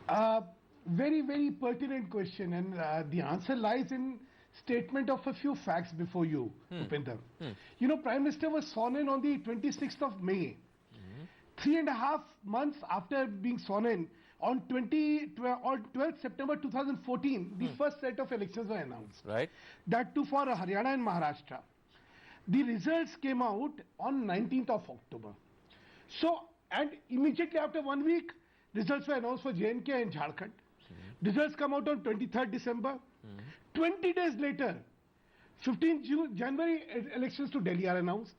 Uh, Very, very pertinent question, and the answer lies in statement of a few facts before you, Upinder. You know, Prime Minister was sworn in on the 26th of May. 3.5 months after being sworn in, on 12th September 2014, the first set of elections were announced. Right. That too for Haryana and Maharashtra. The results came out on 19th of October. So, and immediately after 1 week, results were announced for J&K and Jharkhand. Results come out on 23rd December. 20 days later, 15th January, elections to Delhi are announced.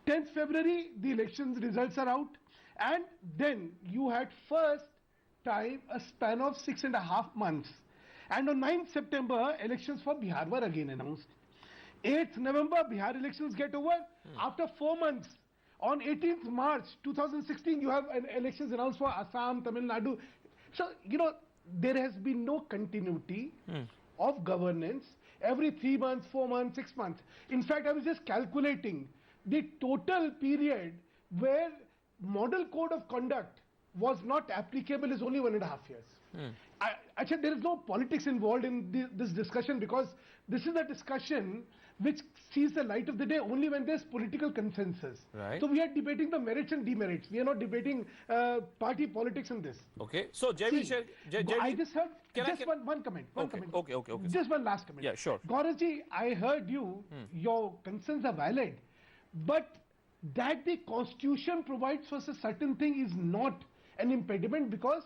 10th February, the elections results are out. And then you had first time a span of 6.5 months. And on 9th September, elections for Bihar were again announced. 8th November, Bihar elections get over. After 4 months, on 18th March 2016, you have elections announced for Assam, Tamil Nadu. So, you know, there has been no continuity of governance every 3 months, 4 months, 6 months. In fact, I was just calculating the total period where model code of conduct was not applicable is only 1.5 years. Actually, there is no politics involved in this discussion, because this is a discussion which sees the light of the day only when there's political consensus. Right. So we are debating the merits and demerits. We are not debating party politics in this. Okay. So, Jaiveer, I just heard one comment. Okay. Just one last comment. Yeah, sure. Gaurav-ji, I heard you. Your concerns are valid, but that the constitution provides for a certain thing is not an impediment, because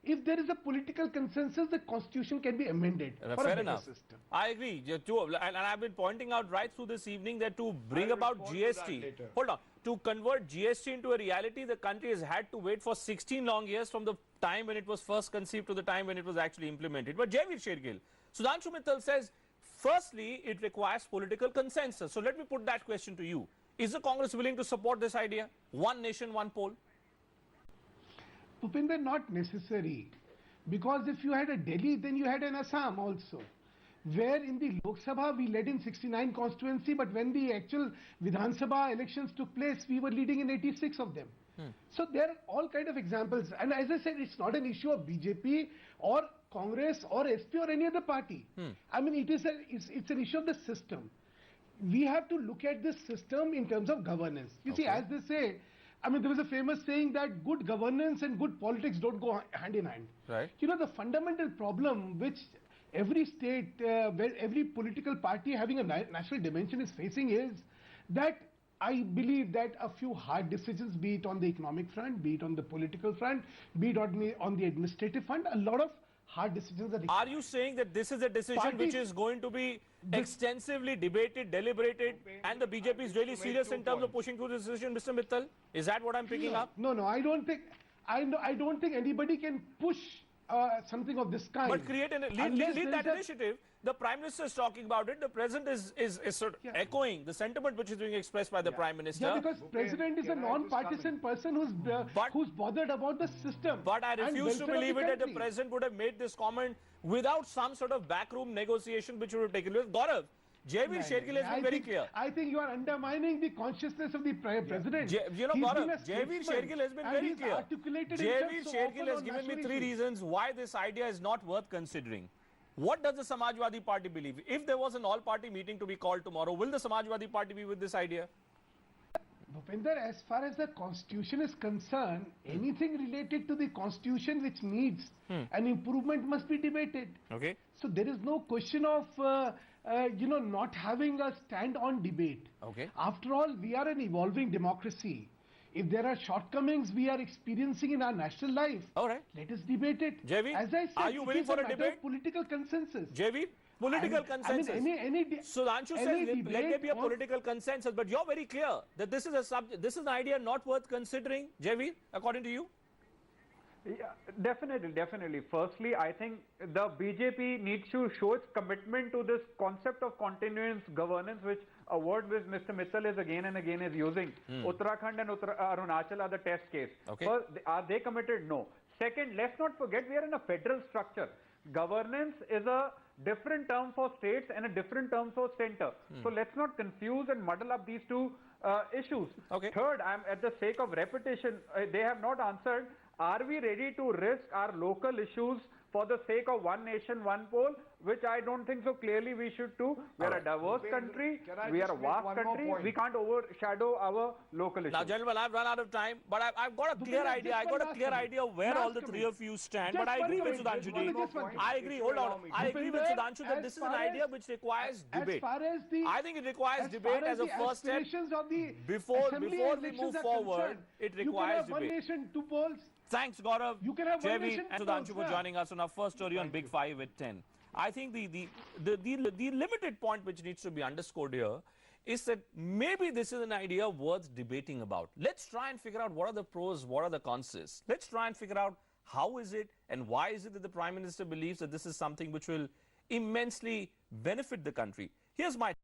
if there is a political consensus, the constitution can be amended for fair a better enough. system. I agree. And I've been pointing out right through this evening that to bring about GST, hold on, to convert GST into a reality, the country has had to wait for 16 long years from the time when it was first conceived to the time when it was actually implemented. But Jaiveer Shergill, Sudhanshu Mittal says, firstly, it requires political consensus. So let me put that question to you. Is the Congress willing to support this idea? One nation, one poll? Bhupinder, not necessary, because if you had a Delhi, then you had an Assam also, where in the Lok Sabha we led in 69 constituency, but when the actual Vidhan Sabha elections took place, we were leading in 86 of them. So there are all kind of examples, and as I said, it's not an issue of BJP or Congress or SP or any other party. I mean, it's an issue of the system. We have to look at this system in terms of governance. You see, as they say, I mean, there was a famous saying that good governance and good politics don't go hand in hand. Right. You know, the fundamental problem which every state, where every political party having a national dimension is facing is that I believe that a few hard decisions, be it on the economic front, be it on the political front, be it on the administrative front, a lot of hard decisions are required. Are you saying that this is a decision which is going to be extensively debated, deliberated, and the BJP is really serious in terms of pushing through this decision, Mr. Mittal? Is that what I'm picking up? No, I don't think. I don't think anybody can push something of this kind. But create lead that initiative. The Prime Minister is talking about it. The President is sort of echoing the sentiment which is being expressed by the Prime Minister. Yeah, because President is a non-partisan person who's bothered about the system. But I refuse to believe it that the President would have made this comment without some sort of backroom negotiation which would have taken place. Gaurav, Jaiveer Shergill has been very clear. I think you are undermining the consciousness of the President. You know, Gaurav, Jaiveer Shergill has been very clear. Jaiveer Shergill has given me 3 reasons why this idea is not worth considering. What does the Samajwadi Party believe? If there was an all-party meeting to be called tomorrow, will the Samajwadi Party be with this idea? Bhupinder, as far as the constitution is concerned, anything related to the constitution which needs an improvement must be debated. Okay. So there is no question of, not having a stand on debate. Okay. After all, we are an evolving democracy. If there are shortcomings we are experiencing in our national life, all right, let us debate it. Jaiveer, as I said, are you willing for a debate? Political consensus. Jaiveer, political consensus. I mean, Sudhanshu says let there be a political consensus, but you're very clear that this is a subject, this is an idea not worth considering. Jaiveer, according to you? Yeah, definitely. Firstly, I think the BJP needs to show its commitment to this concept of continuous governance, which a word which Mr. Mittal is again and again is using. Uttarakhand and Arunachal are the test case. Okay. First, are they committed? No. Second, let's not forget we are in a federal structure. Governance is a different term for states and a different term for center. So let's not confuse and muddle up these two issues. Okay. Third, I'm at the sake of repetition, they have not answered. Are we ready to risk our local issues for the sake of one nation, one poll, which I don't think so clearly we should do. We are a diverse country, we are a vast country, we can't overshadow our local issues. Now, gentlemen, I've run out of time, but I've got a clear idea. I got a clear idea where all the three of you stand. But I agree with Sudhanshu ji. I agree, hold on. I agree with Sudhanshu that this is an idea which requires debate. I think it requires debate as a first step. Before we move forward, it requires debate. One nation, two polls. Thanks, Gaurav, You can have one Jevi, nation, and two Sudhanshu polls, for joining us on our first story on Big Five at 10. I think the limited point which needs to be underscored here is that maybe this is an idea worth debating about. Let's try and figure out what are the pros, what are the cons. Let's try and figure out how is it and why is it that the Prime Minister believes that this is something which will immensely benefit the country. Here's my